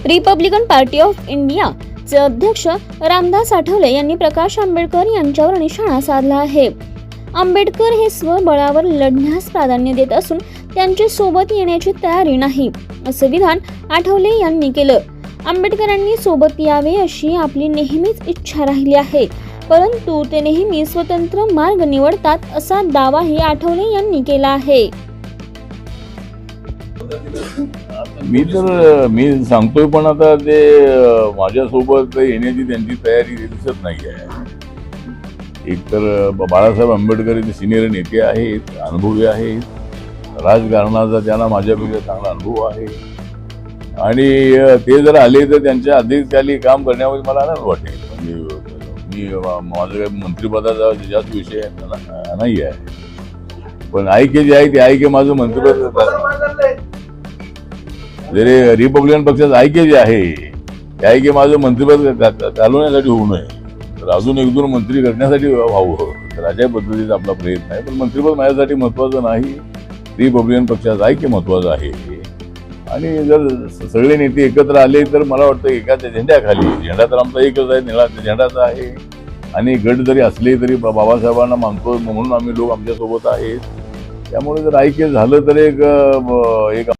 Republican party of इंडियाचे अध्यक्ष रामदास आठवले यांनी प्रकाश आंबेडकर यांच्यावर निशाणा साधला आहे. आंबेडकर हे स्वबळावर लढण्यास प्राधान्य देत असून त्यांच्या सोबत येण्याची तयारी नाही, असे विधान आठवले यांनी केलं. आंबेडकरांनी सोबत यावे अशी आपली नेहमीच इच्छा राहिली आहे, परंतु ते नेहमी स्वतंत्र मार्ग निवडतात, असा दावाही आठवले यांनी केला आहे. मी सांगतोय, पण आता ते माझ्यासोबत येण्याची त्यांची तयारी दिसत नाही आहे. एकतर बाळासाहेब आंबेडकर हे सिनियर नेते आहेत, अनुभवी आहेत, राजकारणाचा त्यांना माझ्यापेक्षा चांगला अनुभव आहे आणि ते जर आले तर त्यांच्या अध्यक्षतेखाली काम करण्यामध्ये मला आनंद वाटेल. म्हणजे माझं काही मंत्रिपदाचा जास्त विषय नाही आहे, पण ऐक्य जे आहे ते ऐक्य माझं मंत्रिपद जरी रिपब्लिकन पक्षाचं ऐक्य जे आहे ते ऐक्य माझं मंत्रिपद चालवण्यासाठी होऊ नये, तर अजून एक दोन मंत्री करण्यासाठी व्हावं, तर अशा पद्धतीचा आपला प्रयत्न आहे. पण मंत्रिपद माझ्यासाठी महत्वाचं नाही, रिपब्लिकन पक्षाचं ऐक्य महत्वाचं आहे. आणि जर सगळे नेते एकत्र आले तर मला वाटतं एकाच झेंड्याखाली, झेंडा तर आमचा एकच आहे, निळा झेंडाचा आहे, आणि गट जरी असले तरी बाबासाहेबांना मानतो म्हणून आम्ही लोक आमच्यासोबत आहेत. त्यामुळे जर ऐक्य झालं तर एक